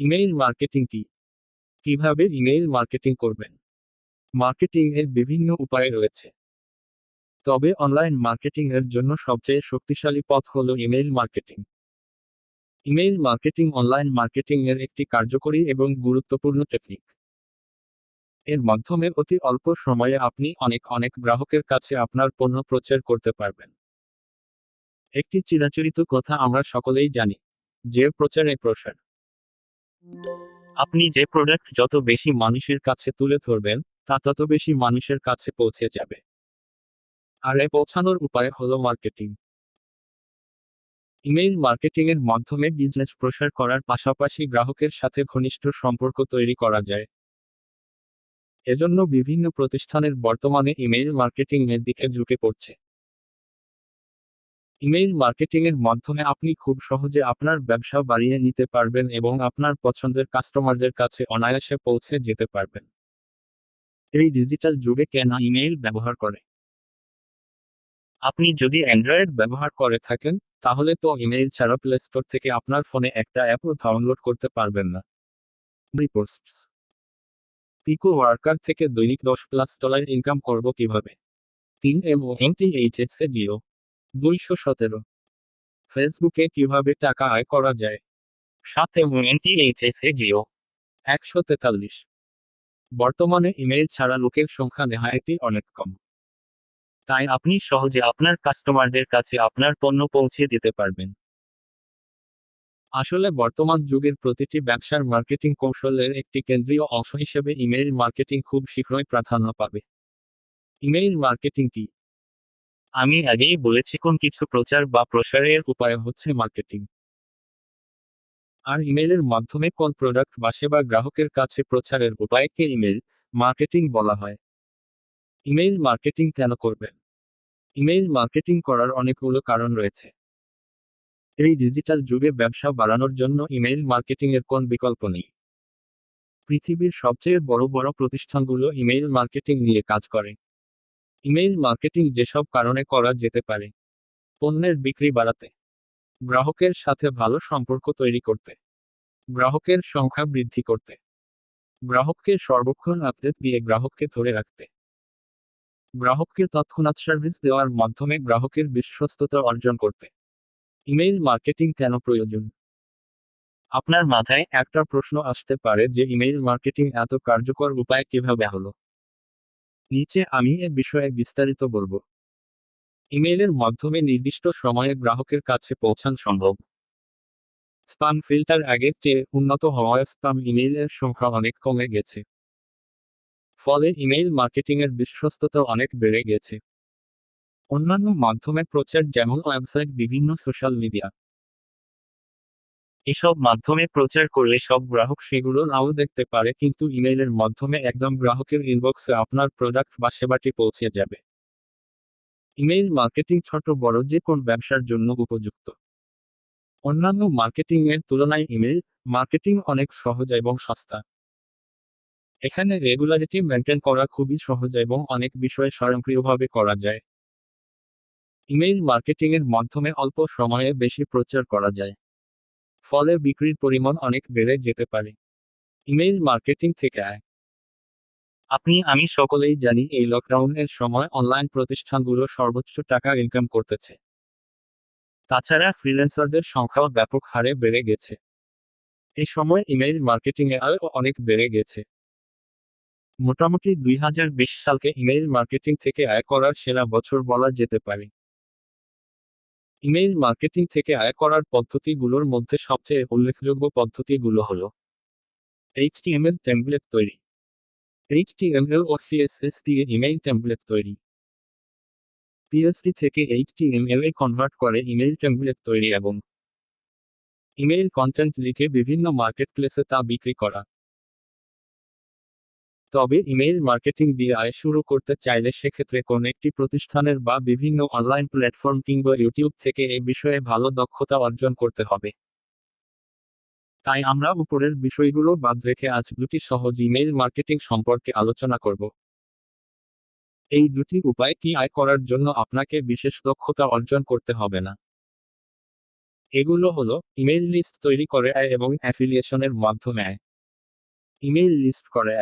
Email marketing কি? কিভাবে email marketing করবেন? মার্কেটিং এর বিভিন্ন উপায় রয়েছে, তবে অনলাইন মার্কেটিং এর জন্য সবচেয়ে শক্তিশালী পথ হলো email marketing. Email marketing online marketing এর একটি কার্যকরী এবং গুরুত্বপূর্ণ টেকনিক। এর মাধ্যমে অতি অল্প সময়ে আপনি অনেক অনেক গ্রাহকের কাছে আপনার পণ্য প্রচার করতে পারবেন। একটি চিরাচরিত কথা আমরা সকলেই জানি, যে প্রচারে প্রসার। আপনি যে প্রোডাক্ট যত বেশি মানুষের কাছে তুলে ধরবেন, তা তত বেশি মানুষের কাছে পৌঁছে যাবে। আর এ পৌঁছানোর উপায় হলো মার্কেটিং। ইমেইল মার্কেটিং এর মাধ্যমে বিজনেস প্রসার করার পাশাপাশি গ্রাহকের সাথে ঘনিষ্ঠ সম্পর্ক তৈরি করা যায়। এজন্য বিভিন্ন প্রতিষ্ঠানের বর্তমানে ইমেইল মার্কেটিং এর দিকে ঝুঁকে পড়ছে। ইমেইল মার্কেটিং এর মাধ্যমে আপনি খুব সহজে আপনার ব্যবসা বাড়িয়ে নিতে পারবেন এবং আপনার পছন্দের কাস্টমারদের কাছে অনায়াসে পৌঁছে যেতে পারবেন। এই ডিজিটাল যুগে কে না ইমেইল ব্যবহার করে? আপনি যদি অ্যান্ড্রয়েড ব্যবহার করে থাকেন, তাহলে তো ইমেইল ছাড়া প্লে স্টোর থেকে আপনার ফোনে একটা অ্যাপও ডাউনলোড করতে পারবেন না। পোস্টস পিকো ওয়ার্কার থেকে দৈনিক $10+ ইনকাম করব কিভাবে? 3MONTHSE 217। ফেসবুকে কিভাবে টাকা আয় করা যায়? 7MONTHSE 143। বর্তমানে ইমেইল ছাড়া লোকের সংখ্যা নেহায়েতই অনেক কম। তাই আপনি সহজে আপনার কাস্টমারদের কাছে আপনার পণ্য পৌঁছে দিতে পারবেন। আসলে বর্তমান যুগের প্রতিটি ব্যবসার মার্কেটিং কৌশলের একটি কেন্দ্রীয় অংশ হিসেবে ইমেইল মার্কেটিং খুব শীঘ্রই প্রাধান্য পাবে। ইমেইল মার্কেটিং কি? আমি আগেই বলেছি, কোন কিছু প্রচার বা প্রসারের উপায় হচ্ছে মার্কেটিং। আর ইমেইলের মাধ্যমে কোন প্রোডাক্ট বা সেবা গ্রাহকের কাছে প্রচারের উপায়কে ইমেইল মার্কেটিং বলা হয়। ইমেইল মার্কেটিং কেন করবেন? ইমেইল মার্কেটিং করার অনেকগুলো কারণ রয়েছে। এই ডিজিটাল যুগে ব্যবসা বাড়ানোর জন্য ইমেইল মার্কেটিং এর কোন বিকল্প নেই। পৃথিবীর সবচেয়ে বড় বড় প্রতিষ্ঠানগুলো ইমেইল মার্কেটিং নিয়ে কাজ করে। ইমেইল মার্কেটিং যেসব কারণে করা যেতে পারে: পণ্যের বিক্রি বাড়াতে, গ্রাহকের সাথে ভালো সম্পর্ক তৈরি করতে, গ্রাহকের সংখ্যা বৃদ্ধি করতে, গ্রাহককে সর্বক্ষণ আপডেট দিয়ে গ্রাহককে ধরে রাখতে, গ্রাহককে তৎক্ষণাৎ সার্ভিস দেওয়ার মাধ্যমে গ্রাহকের বিশ্বস্ততা অর্জন করতে। ইমেইল মার্কেটিং কেন প্রয়োজন? আপনার মাথায় একটা প্রশ্ন আসতে পারে যে ইমেইল মার্কেটিং এত কার্যকর উপায় কিভাবে হলো। নিচে আমি এ বিষয়ে বিস্তারিত বলবো। ইমেইলের মাধ্যমে নির্দিষ্ট সময়ে গ্রাহকের কাছে পৌঁছানো সম্ভব। স্প্যাম ফিল্টার আগের চেয়ে উন্নত হওয়ায় স্প্যাম ইমেইলের সংখ্যা অনেক কমে গেছে। ফলে ইমেইল মার্কেটিংয়ের বিশ্বস্ততা অনেক বেড়ে গেছে। অন্যান্য মাধ্যমে প্রচার, যেমন ওয়েবসাইট, বিভিন্ন সোশ্যাল মিডিয়া, এসব মাধ্যমে প্রচার করলে সব গ্রাহক সেগুলো নাও দেখতে পারে, কিন্তু ইমেইলের মাধ্যমে একদম গ্রাহকের ইনবক্সে আপনার প্রোডাক্ট বা সেবাটি পৌঁছে যাবে। ইমেইল মার্কেটিং ছোট বড় যে কোন ব্যবসার জন্য উপযুক্ত। অন্যান্য মার্কেটিং এর তুলনায় ইমেইল মার্কেটিং অনেক সহজ এবং সস্তা। এখানে রেগুলারিটি মেনটেন করা খুবই সহজ এবং অনেক বিষয়ে স্বয়ংক্রিয়ভাবে করা যায়। ইমেইল মার্কেটিং এর মাধ্যমে অল্প সময়ে বেশি প্রচার করা যায়, ফলে বিক্রির পরিমাণ অনেক বেড়ে যেতে পারে। ইমেইল মার্কেটিং থেকে আয়। আমি সকলেই জানি, এই লকডাউনের সময় অনলাইন প্রতিষ্ঠানগুলো সর্বোচ্চ টাকা ইনকাম করতেছে। তাছাড়া ফ্রিল্যান্সারদের সংখ্যাও ব্যাপক হারে বেড়ে গেছে। এই সময় ইমেইল মার্কেটিং এ আয়ও অনেক বেড়ে গেছে। মোটামুটি 2020 সালকে ইমেইল মার্কেটিং থেকে আয় করার সেরা বছর বলা যেতে পারে। ইমেইল মার্কেটিং থেকে আয় করার পদ্ধতিগুলোর মধ্যে সবচেয়ে উল্লেখযোগ্য পদ্ধতিগুলো হলো: HTML টেমপ্লেট তৈরি, HTML ও CSS দিয়ে ইমেইল টেমপ্লেট তৈরি, PHP থেকে HTML এ কনভার্ট করে ইমেইল টেমপ্লেট তৈরি এবং ইমেইল কন্টেন্ট লিখে বিভিন্ন মার্কেটপ্লেসে তা বিক্রি করা। তবে ইমেইল মার্কেটিং দিয়ে আয় শুরু করতে চাইলে সেক্ষেত্রে কোন একটি প্রতিষ্ঠানের বা বিভিন্ন অনলাইন প্ল্যাটফর্ম কিংবা ইউটিউব থেকে এই বিষয়ে ভালো দক্ষতা অর্জন করতে হবে। তাই আমরা উপরের বিষয়গুলো বাদ রেখে আজ দুটি সহজ ইমেইল মার্কেটিং সম্পর্কে আলোচনা করব। এই দুটি উপায় কি আয় করার জন্য আপনাকে বিশেষ দক্ষতা অর্জন করতে হবে না। এগুলো হলো ইমেইল লিস্ট তৈরি করে এবং অ্যাফিলিয়েশনের মাধ্যমে ইমেইল লিস্ট করে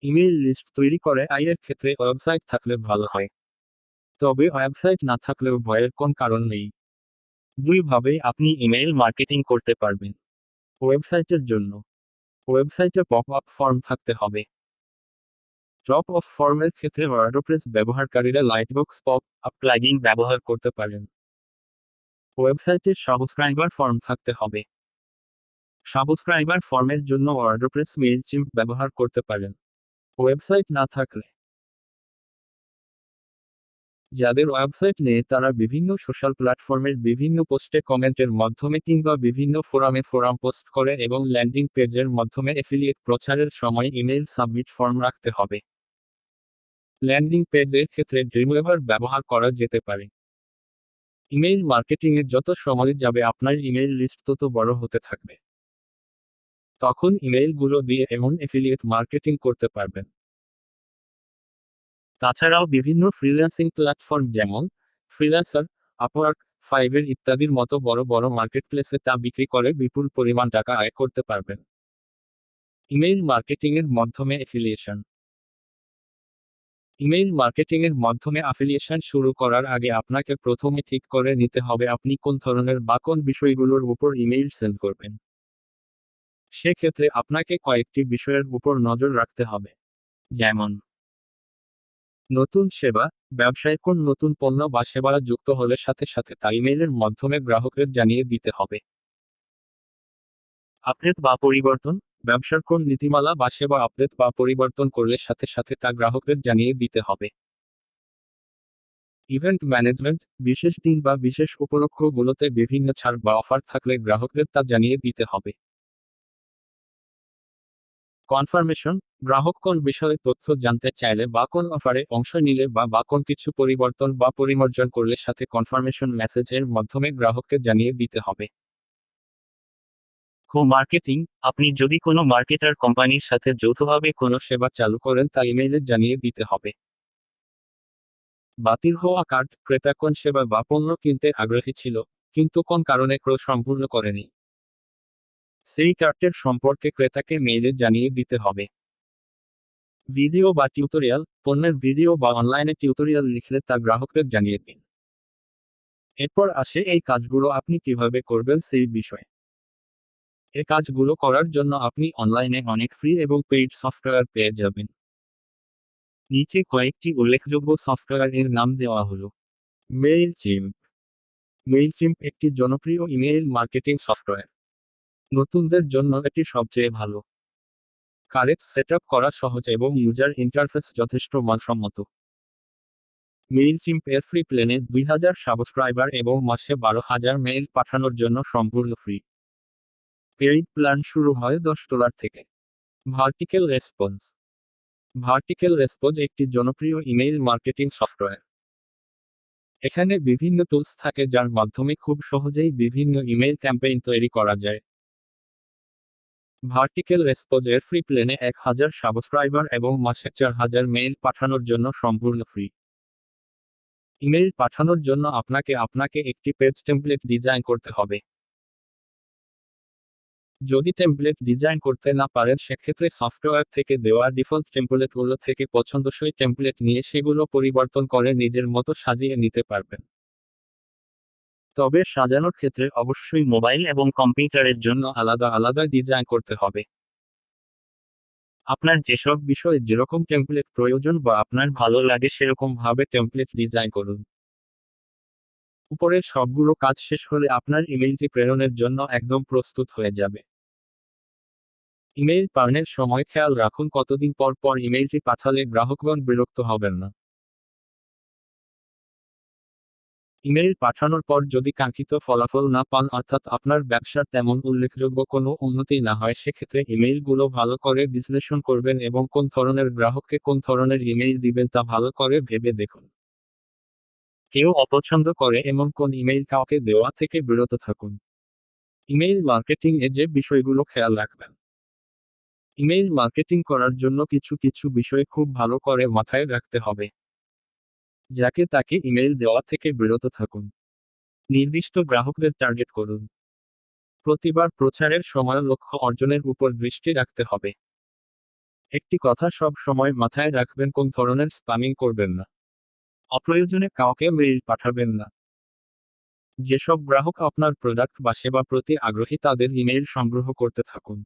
ইমেইল লিস্ট তৈরি করে এর ক্ষেত্রে ওয়েবসাইট থাকলে ভালো হয়, তবে ওয়েবসাইট না থাকলেও ভয়ের কোন কারণ নেই। দুইভাবেই আপনি ইমেইল মার্কেটিং করতে পারবেন। ওয়েবসাইটের জন্য ওয়েবসাইটে পপ আপ ফর্ম থাকতে হবে। ড্রপ অফ ফর্মের ক্ষেত্রে ওয়ার্ডপ্রেস ব্যবহারকারীরা লাইটবক্স পপ আপ প্লাগইন ব্যবহার করতে পারেন। ওয়েবসাইটে সাবস্ক্রাইবার ফর্ম থাকতে হবে। সাবস্ক্রাইবার ফর্মের জন্য ওয়ার্ডপ্রেস মেইলচিম্প ব্যবহার করতে পারেন। ওয়েবসাইট না থাকলে যাদের ওয়েবসাইট নেই তারা বিভিন্ন সোশ্যাল প্ল্যাটফর্মের বিভিন্ন পোস্টে কমেন্টের মাধ্যমে কিংবা বিভিন্ন ফোরামে ফোরাম পোস্ট করে এবং ল্যান্ডিং পেজের মাধ্যমে এফিলিয়েট প্রচারের সময় ইমেইল সাবমিট ফর্ম রাখতে হবে। ল্যান্ডিং পেজের ক্ষেত্রে ড্রিমওয়েভার ব্যবহার করা যেতে পারে। ইমেইল মার্কেটিংয়ে যত সময় যাবে আপনার ইমেইল লিস্ট তত বড় হতে থাকবে। তখন ইমেইলগুলো দিয়ে এমন এফিলিয়েট মার্কেটিং করতে পারবেন। তাছাড়াও বিভিন্ন ফ্রিল্যান্সিং প্ল্যাটফর্ম যেমন ফ্রিল্যান্সার, আপওয়ার্ক, ফাইবার ইত্যাদির মতো বড় বড় মার্কেটপ্লেসে তা বিক্রি করে বিপুল পরিমাণ টাকা আয় করতে পারবেন। ইমেইল মার্কেটিংয়ের মাধ্যমে এফিলিয়েশন ইমেইল মার্কেটিংয়ের মাধ্যমে অ্যাফিলিয়েশন শুরু করার আগে আপনাকে প্রথমে ঠিক করে নিতে হবে আপনি কোন ধরনের বা কোন বিষয়গুলোর উপর ইমেইল সেন্ড করবেন। সেক্ষেত্রে আপনাকে কয়েকটি বিষয়ের উপর নজর রাখতে হবে, যেমন নতুন সেবা, ব্যবসায় কোন নতুন পণ্য বা সেবা যুক্ত হলে সাথে সাথে তা ইমেইলের মাধ্যমে গ্রাহকদের জানিয়ে দিতে হবে। আপডেট বা পরিবর্তন, ব্যবসার কোন নীতিমালা বা সেবা আপডেট বা পরিবর্তন করলে সাথে সাথে তা গ্রাহকদের জানিয়ে দিতে হবে। ইভেন্ট ম্যানেজমেন্ট, বিশেষ দিন বা বিশেষ উপলক্ষগুলোতে বিভিন্ন ছাড় বা অফার থাকলে গ্রাহকদের তা জানিয়ে দিতে হবে। কনফার্মেশন, গ্রাহক কোন বিষয়ে তথ্য জানতে চাইলে বা কোন অফারে অংশ নিলে বা কোন কিছু পরিবর্তন বা পরিমার্জন করলে সাথে কনফার্মেশন মেসেজ এর মাধ্যমে গ্রাহককে জানিয়ে দিতে হবে। কো মার্কেটিং, আপনি যদি কোনো মার্কেটার কোম্পানির সাথে যৌথভাবে কোনো সেবা চালু করেন তা ইমেইলে জানিয়ে দিতে হবে। বাতিল হওয়া কার্ড, ক্রেতা কোন সেবা বা পণ্য কিনতে আগ্রহী ছিল কিন্তু কোন কারণে ক্রয় সম্পূর্ণ করেনি, সেই কার্ডের সম্পর্কে ক্রেতাকে মেইলে জানিয়ে দিতে হবে। ভিডিও বা টিউটোরিয়াল, পণ্যের ভিডিও বা অনলাইনে টিউটোরিয়াল লিখলে তা গ্রাহকদের জানিয়ে দিন। এরপর আসে এই কাজগুলো আপনি কিভাবে করবেন সেই বিষয়ে। এই কাজগুলো করার জন্য আপনি অনলাইনে অনেক ফ্রি এবং পেইড সফটওয়্যার পেয়ে যাবেন। নিচে কয়েকটি উল্লেখযোগ্য সফটওয়্যার এর নাম দেওয়া হলো। মেইলচিম্প মেইলচিম্প একটি জনপ্রিয় ইমেইল মার্কেটিং সফটওয়্যার। নতুনদের জন্য এটি সবচেয়ে ভালো। কারেক্ট সেটআপ করা সহজ এবং ইউজার ইন্টারফেস যথেষ্ট মানসম্মত। মেইলচিম্প এর ফ্রি প্ল্যানে 2000 সাবস্ক্রাইবার এবং মাসে 12,000 মেইল পাঠানোর জন্য সম্পূর্ণ ফ্রি। পেইড প্ল্যান শুরু হয় $10 থেকে। ভার্টিক্যাল রেসপন্স ভার্টিক্যাল রেসপন্স একটি জনপ্রিয় ইমেইল মার্কেটিং সফটওয়্যার। এখানে বিভিন্ন টুলস থাকে যার মাধ্যমে খুব সহজেই বিভিন্ন ইমেইল ক্যাম্পেইন তৈরি করা যায়। ভার্টিক্যাল রেসপন্স এর ফ্রি প্ল্যানে 1000 সাবস্ক্রাইবার এবং মাসে 4000 মেইল পাঠানোর জন্য সম্পূর্ণ ফ্রি। ইমেইল পাঠানোর জন্য আপনাকে একটি পেজ টেমপ্লেট ডিজাইন করতে হবে। যদি টেমপ্লেট ডিজাইন করতে না পারেন সেক্ষেত্রে সফটওয়্যার থেকে দেওয়া ডিফল্ট টেমপ্লেটগুলো থেকে পছন্দসই টেমপ্লেট নিয়ে সেগুলো পরিবর্তন করে নিজের মতো সাজিয়ে নিতে পারবেন। তবে সাজানোর ক্ষেত্রে অবশ্যই মোবাইল এবং কম্পিউটারের জন্য আলাদা আলাদা ডিজাইন করতে হবে। আপনার যেসব বিষয়ে যেরকম টেমপ্লেট প্রয়োজন বা আপনার ভালো লাগে সেরকম ভাবে টেমপ্লেট ডিজাইন করুন। উপরের সবগুলো কাজ শেষ হলে আপনার ইমেইলটি প্রেরণের জন্য একদম প্রস্তুত হয়ে যাবে। ইমেইল পাঠানোর সময় খেয়াল রাখুন কতদিন পর পর ইমেইলটি পাঠালে গ্রাহকগণ বিরক্ত হবেন না। ইমেইল পাঠানোর পর যদি কাঙ্ক্ষিত ফলাফল না পান অর্থাৎ আপনার ব্যবসার তেমন উল্লেখযোগ্য কোনো উন্নতি না হয় সেক্ষেত্রে ইমেইলগুলো ভালো করে বিশ্লেষণ করবেন এবং কোন ধরনের গ্রাহককে কোন ধরনের ইমেইল দিবেন তা ভালো করে ভেবে দেখুন। কেউ অপছন্দ করে এমন কোন ইমেইল কাউকে দেওয়া থেকে বিরত থাকুন। ইমেইল মার্কেটিং এ যে বিষয়গুলো খেয়াল রাখবেন। ইমেইল মার্কেটিং করার জন্য কিছু কিছু বিষয় খুব ভালো করে মাথায় রাখতে হবে। যাকে তাকে ইমেইল দেওয়া থেকে বিরত থাকুন। নির্দিষ্ট গ্রাহকদের টার্গেট করুন। প্রতিবার প্রচারের সময় লক্ষ্য অর্জনের উপর দৃষ্টি রাখতে হবে। একটি কথা সব সময় মাথায় রাখবেন, কোন ধরনের স্প্যামিং করবেন না। অপ্রয়োজনে কাউকে মেইল পাঠাবেন না। যেসব গ্রাহক আপনার প্রোডাক্ট বা সেবা প্রতি আগ্রহী তাদের ইমেইল সংগ্রহ করতে থাকুন।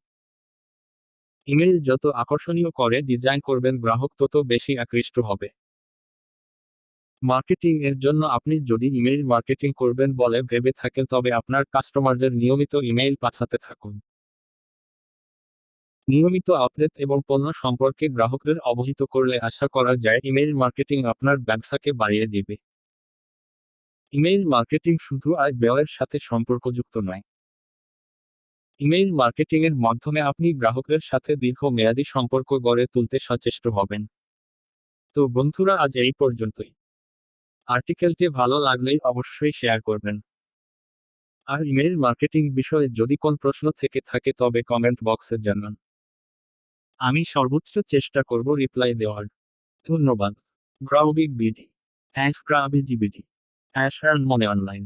ইমেইল যত আকর্ষণীয় করে ডিজাইন করবেন, গ্রাহক তত বেশি আকৃষ্ট হবে। মার্কেটিং এর জন্য আপনি যদি ইমেইল মার্কেটিং করবেন বলে ভেবে থাকেন, তবে আপনার কাস্টমারদের নিয়মিত ইমেইল পাঠাতে থাকুন। নিয়মিত আপডেট এবং পণ্য সম্পর্কে গ্রাহকদের অবহিত করলে আশা করা যায় ইমেইল মার্কেটিং আপনার ব্যবসাকে বাড়িয়ে দিবে। ইমেইল মার্কেটিং শুধু আয় ব্যয়ের সাথে সম্পর্কযুক্ত নয়। ইমেইল মার্কেটিংয়ের মাধ্যমে আপনি গ্রাহকদের সাথে দীর্ঘমেয়াদী সম্পর্ক গড়ে তুলতে সচেষ্ট হবেন। তো বন্ধুরা, আজ এই পর্যন্তই। আর্টিকেলটি ভালো লাগলেই অবশ্যই শেয়ার করবেন। আর ইমেইল মার্কেটিং বিষয়ে যদি কোন প্রশ্ন থেকে থাকে তবে কমেন্ট বক্সে জানান। আমি সর্বোচ্চ চেষ্টা করব রিপ্লাই দেওয়ার। ধন্যবাদ। গ্রাউবিগ বিডি # গ্রাবিজিবিডি # মনে অনলাইন।